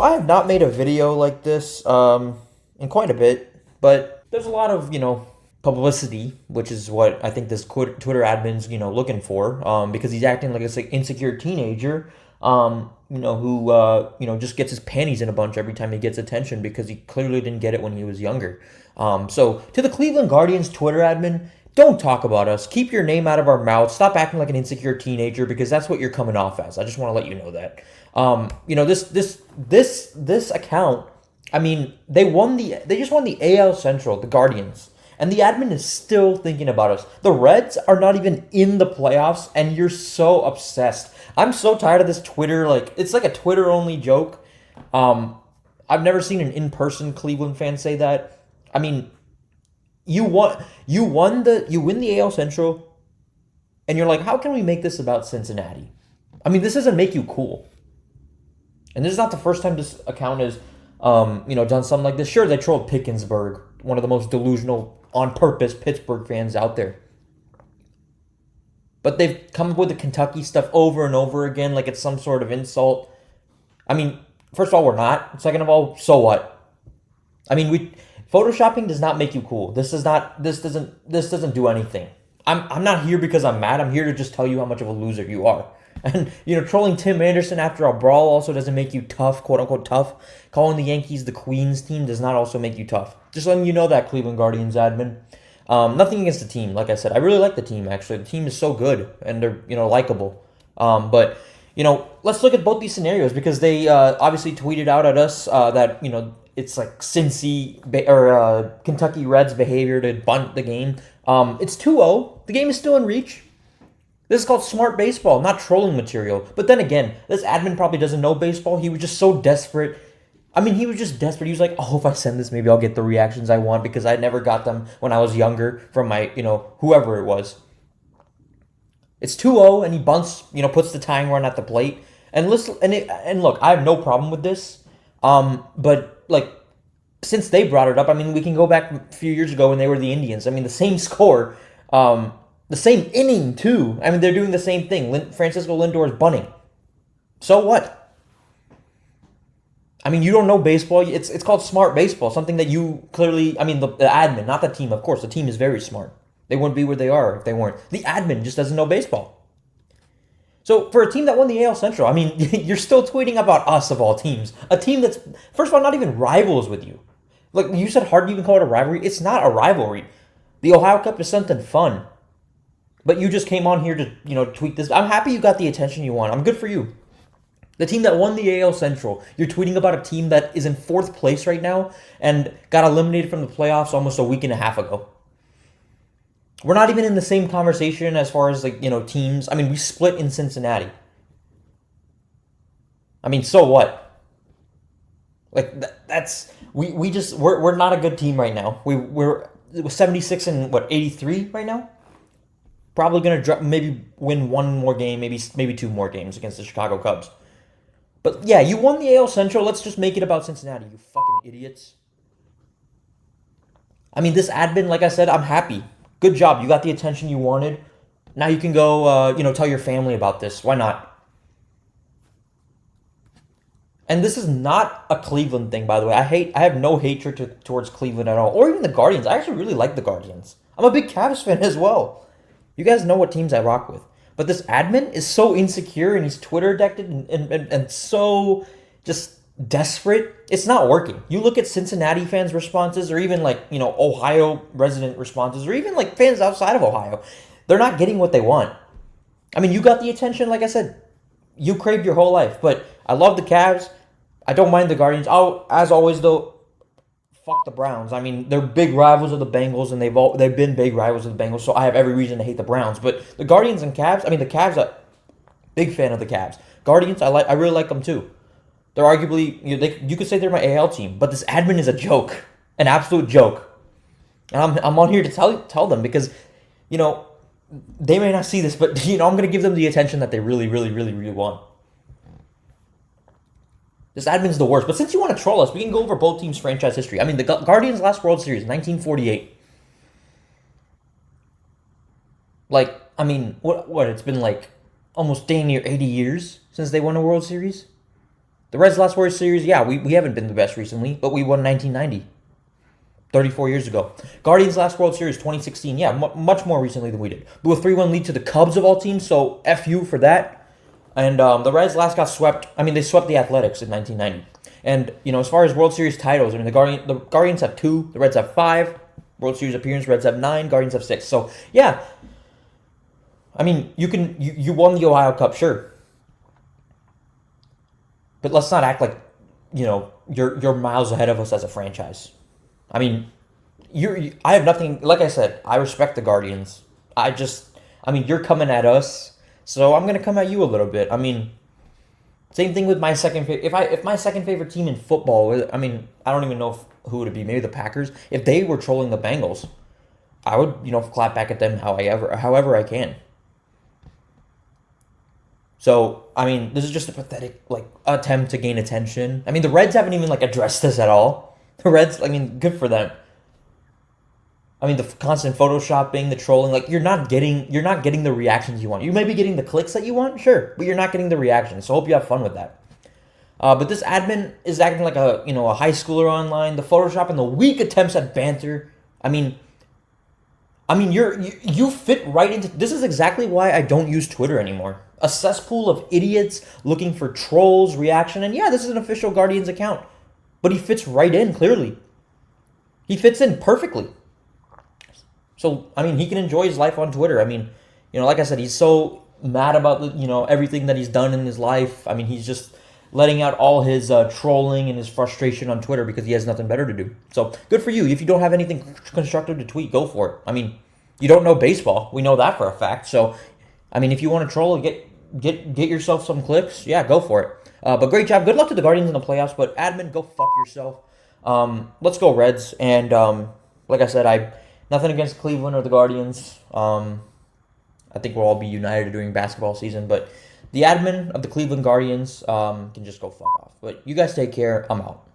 I have not made a video like this in quite a bit, but there's a lot of, publicity, which is what I think this Twitter admin's, looking for, because he's acting like an insecure teenager, who, just gets his panties in a bunch every time he gets attention because he clearly didn't get it when he was younger. So to the Cleveland Guardians Twitter admin, don't talk about us. Keep your name out of our mouth. Stop acting like an insecure teenager because that's what you're coming off as. I just want to let you know that. This account. I mean, they just won the AL Central, the Guardians, and the admin is still thinking about us. The Reds are not even in the playoffs, and you're so obsessed. I'm so tired of this Twitter. Like it's like a Twitter only joke. I've never seen an in person Cleveland fan say that. I mean, you win the AL Central, and you're like, how can we make this about Cincinnati? I mean, this doesn't make you cool. And this is not the first time this account has, done something like this. Sure, they trolled Pickensburg, one of the most delusional, on purpose Pittsburgh fans out there. But they've come up with the Kentucky stuff over and over again, like it's some sort of insult. I mean, first of all, we're not. Second of all, so what? I mean, photoshopping does not make you cool. This doesn't do anything. I'm not here because I'm mad. I'm here to just tell you how much of a loser you are. And, trolling Tim Anderson after a brawl also doesn't make you tough, quote unquote tough. Calling the Yankees the Queens team does not also make you tough. Just letting you know that, Cleveland Guardians admin. Nothing against the team, like I said. I really like the team, actually. The team is so good, and they're, likable. But, let's look at both these scenarios because they obviously tweeted out at us that, it's like Kentucky Reds behavior to bunt the game. It's 2-0. The game is still in reach. This is called smart baseball, not trolling material. But then again, this admin probably doesn't know baseball. He was just so desperate. I mean, he was just desperate. He was like, oh, if I send this, maybe I'll get the reactions I want because I never got them when I was younger from my, whoever it was. It's 2-0, and he bunts, puts the tying run at the plate. And listen, and look, I have no problem with this. But like, since they brought it up, I mean, we can go back a few years ago when they were the Indians. I mean, the same score, the same inning too. I mean, they're doing the same thing. Francisco Lindor is bunting. So what? I mean, you don't know baseball. It's called smart baseball. Something that you clearly. I mean, the admin, not the team. Of course, the team is very smart. They wouldn't be where they are if they weren't. The admin just doesn't know baseball. So for a team that won the AL Central, I mean, you're still tweeting about us of all teams. A team that's, first of all, not even rivals with you. Like you said, hard to even call it a rivalry. It's not a rivalry. The Ohio Cup is something fun. But you just came on here to, tweet this. I'm happy you got the attention you want. I'm good for you. The team that won the AL Central, you're tweeting about a team that is in 4th place right now and got eliminated from the playoffs almost a week and a half ago. We're not even in the same conversation as far as, teams. I mean, we split in Cincinnati. I mean, so what? Like, we're not a good team right now. We're 76 and, 83 right now? Probably going to maybe win one more game, maybe 2 more games against the Chicago Cubs. But yeah, you won the AL Central. Let's just make it about Cincinnati, you fucking idiots. I mean, this admin, like I said, I'm happy. Good job. You got the attention you wanted. Now you can go, tell your family about this. Why not? And this is not a Cleveland thing, by the way. I have no hatred towards Cleveland at all, or even the Guardians. I actually really like the Guardians. I'm a big Cavs fan as well. You guys know what teams I rock with. But this admin is so insecure and he's Twitter addicted and so just desperate. It's not working. You look at Cincinnati fans' responses or even Ohio resident responses or even fans outside of Ohio. They're not getting what they want. I mean, you got the attention, like I said. You craved your whole life. But I love the Cavs. I don't mind the Guardians. Oh, as always, though, fuck the Browns. I mean, they're big rivals of the Bengals, and they've been big rivals of the Bengals, so I have every reason to hate the Browns. But the Guardians and Cavs, I mean, the Cavs, big fan of the Cavs. Guardians, I really like them too. They're arguably, you could say they're my AL team, but this admin is a joke, an absolute joke. And I'm on here to tell them because, they may not see this, but I'm going to give them the attention that they really, really, really, really want. This admin's the worst. But since you want to troll us, we can go over both teams' franchise history. I mean, the Guardians' last World Series, 1948. What? It's been almost dang near 80 years since they won a World Series. The Reds' last World Series, yeah, we haven't been the best recently, but we won 1990, 34 years ago. Guardians' last World Series, 2016, yeah, much more recently than we did. Blew a 3-1 lead to the Cubs of all teams, so F you for that. And the Reds last got swept. I mean, they swept the Athletics in 1990. And, as far as World Series titles, I mean, the Guardians have 2, the Reds have 5. World Series appearance, Reds have 9, Guardians have 6. So, yeah. I mean, you won the Ohio Cup, sure. But let's not act like, you're miles ahead of us as a franchise. I mean, I have nothing, like I said, I respect the Guardians. You're coming at us, so I'm going to come at you a little bit. I mean, same thing with my second favorite. If my second favorite team in football, I mean, I don't even know who would it be. Maybe the Packers. If they were trolling the Bengals, I would, clap back at them however I can. So, I mean, this is just a pathetic, attempt to gain attention. I mean, the Reds haven't even, addressed this at all. The Reds, I mean, good for them. I mean, the constant photoshopping, the trolling, you're not getting the reactions you want. You may be getting the clicks that you want, sure, but you're not getting the reactions. So, hope you have fun with that. But this admin is acting like a high schooler online. The Photoshop and the weak attempts at banter. I mean, you fit right into. This is exactly why I don't use Twitter anymore. A cesspool of idiots looking for trolls, reaction, and yeah, this is an official Guardians account. But he fits right in, clearly. He fits in perfectly. So, I mean, he can enjoy his life on Twitter. I mean, like I said, he's so mad about everything that he's done in his life. I mean, he's just letting out all his trolling and his frustration on Twitter because he has nothing better to do. So, good for you. If you don't have anything constructive to tweet, go for it. I mean, you don't know baseball. We know that for a fact. So, I mean, if you want to troll, get yourself some clicks. Yeah, go for it. But great job. Good luck to the Guardians in the playoffs. But admin, go fuck yourself. Let's go Reds. And like I said, nothing against Cleveland or the Guardians. I think we'll all be united during basketball season. But the admin of the Cleveland Guardians can just go fuck off. But you guys take care. I'm out.